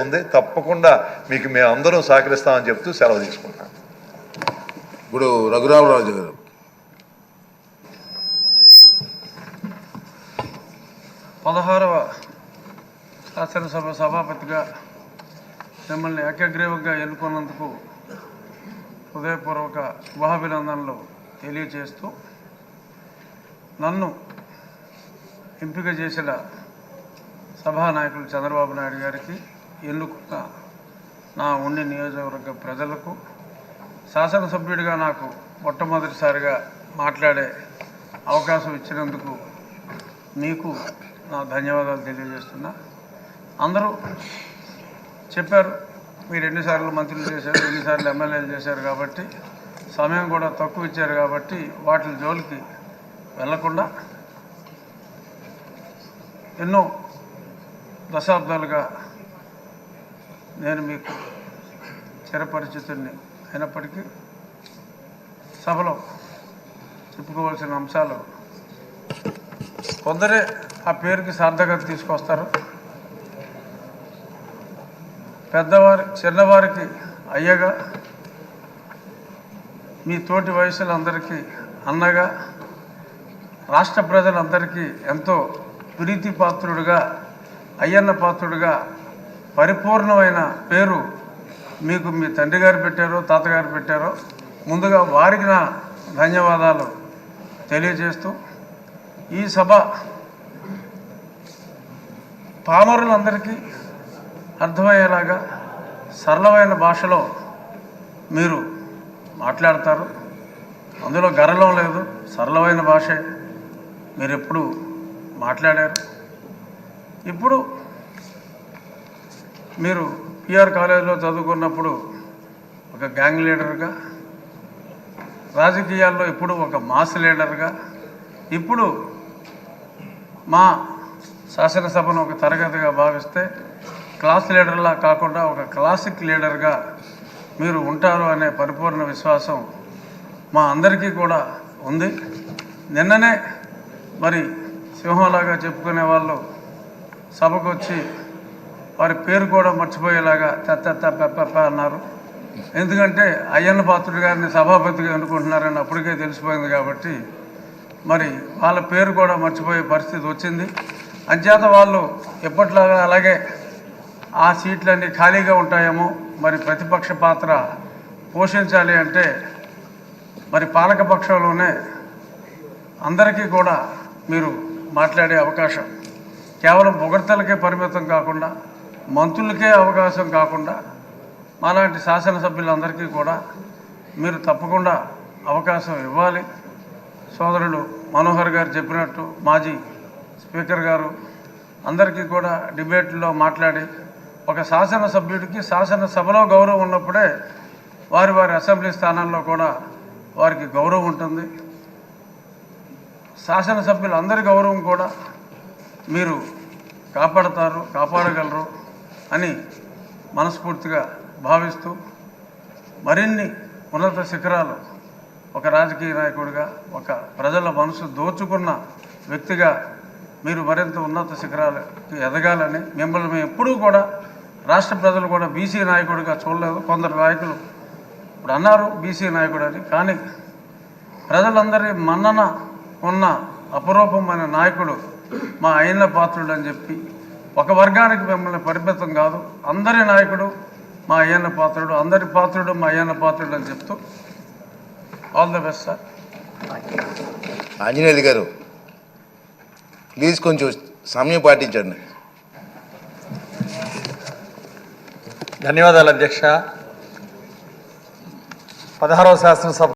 ఉంది. తప్పకుండా మీకు మేము అందరం సహకరిస్తామని చెప్తూ సెలవు తీసుకుంటాం. ఇప్పుడు రఘురామరాజు గారు. పదహారవ శాసనసభ సభాపతిగా మిమ్మల్ని ఏకగ్రీవంగా ఎన్నుకున్నందుకు హృదయపూర్వక శుభాభినందనలు తెలియజేస్తూ, నన్ను ఎంపిక చేసిన సభానాయకులు చంద్రబాబు నాయుడు గారికి, ఎన్నుకున్న నా ఉండి నియోజకవర్గ ప్రజలకు, శాసనసభ్యుడిగా నాకు మొట్టమొదటిసారిగా మాట్లాడే అవకాశం ఇచ్చినందుకు మీకు నా ధన్యవాదాలు తెలియజేస్తున్నా. అందరూ చెప్పారు, మీరు ఎన్నిసార్లు మంత్రులు చేశారు, ఎన్నిసార్లు ఎమ్మెల్యేలు చేశారు కాబట్టి సమయం కూడా తక్కువ ఇచ్చారు కాబట్టి వాటి జోలికి వెళ్లకుండా ఎన్నో దశాబ్దాలుగా నేను మీకు చిరపరిచితుడిని అయినప్పటికీ సభలో చెప్పుకోవాల్సిన అంశాలు కొందరే ఆ పేరుకి సార్థకత తీసుకొస్తారు. చిన్నవారికి అయ్యగా, మీ తోటి వయసులందరికీ అన్నగా, రాష్ట్ర ప్రజలందరికీ ఎంతో ప్రీతి పాత్రుడుగా, అయ్యన్న పాత్రుడుగా పరిపూర్ణమైన పేరు మీకు మీ తండ్రి గారు పెట్టారో తాతగారు పెట్టారో, ముందుగా వారికి నా ధన్యవాదాలు తెలియజేస్తూ, ఈ సభ పామరులందరికీ అర్థమయ్యేలాగా సరళమైన భాషలో మీరు మాట్లాడతారు. అందులో గరళం లేదు, సరళమైన భాషే మీరు ఎప్పుడు మాట్లాడారు. ఇప్పుడు మీరు పిఆర్ కాలేజీలో చదువుకున్నప్పుడు ఒక గ్యాంగ్ లీడర్గా, రాజకీయాల్లో ఇప్పుడు ఒక మాస్ లీడర్గా, ఇప్పుడు మా శాసనసభను ఒక తరగతిగా భావిస్తే క్లాస్ లీడర్లా కాకుండా ఒక క్లాసిక్ లీడర్గా మీరు ఉంటారు అనే పరిపూర్ణ విశ్వాసం మా అందరికీ కూడా ఉంది. నిన్ననే మరి సింహంలాగా చెప్పుకునే వాళ్ళు సభకు వచ్చి వారి పేరు కూడా మర్చిపోయేలాగా పెప్ప అన్నారు. ఎందుకంటే అయ్యన్న పాత్రుడు గారిని సభాపతిగా ఎన్నుకుంటున్నారని అప్పటికే తెలిసిపోయింది కాబట్టి మరి వాళ్ళ పేరు కూడా మర్చిపోయే పరిస్థితి వచ్చింది. అంచేత వాళ్ళు ఎప్పట్లాగా అలాగే ఆ సీట్లన్నీ ఖాళీగా ఉంటాయేమో, మరి ప్రతిపక్ష పాత్ర పోషించాలి అంటే మరి పాలకపక్షంలోనే అందరికీ కూడా మీరు మాట్లాడే అవకాశం, కేవలం పొగడ్తలకే పరిమితం కాకుండా, మంత్రులకే అవకాశం కాకుండా, మాలాంటి శాసనసభ్యులందరికీ కూడా మీరు తప్పకుండా అవకాశం ఇవ్వాలి. సోదరుడు మనోహర్ గారు చెప్పినట్టు మాజీ స్పీకర్ గారు అందరికీ కూడా డిబేట్లో మాట్లాడి, ఒక శాసనసభ్యుడికి శాసనసభలో గౌరవం ఉన్నప్పుడే వారి అసెంబ్లీ స్థానాల్లో కూడా వారికి గౌరవం ఉంటుంది. శాసనసభ్యులందరి గౌరవం కూడా మీరు కాపాడగలరు అని మనస్ఫూర్తిగా భావిస్తూ, మరిన్ని ఉన్నత శిఖరాలు ఒక రాజకీయ నాయకుడిగా, ఒక ప్రజల మనసు దోచుకున్న వ్యక్తిగా మీరు మరింత ఉన్నత శిఖరాలకి ఎదగాలని, మిమ్మల్ని మేము ఎప్పుడూ కూడా రాష్ట్ర ప్రజలు కూడా బీసీ నాయకుడిగా చూడలేదు. కొందరు నాయకులు ఇప్పుడు అన్నారు బీసీ నాయకుడు అని, కానీ ప్రజలందరి మన్నన ఉన్న అపరూపమైన నాయకుడు మా అయ్యన్న పాత్రుడు అని చెప్పి, ఒక వర్గానికి మిమ్మల్ని పరిమితం కాదు, అందరి నాయకుడు మా అయ్యన్న పాత్రుడు, అందరి పాత్రుడు మా అయ్యన్న పాత్రుడు అని చెప్తూ all the best sir. Anjaneyulu గారు ప్లీజ్ కొంచెం సమయం పాటించండి. ధన్యవాదాలు అధ్యక్ష. 16వ శాసనసభ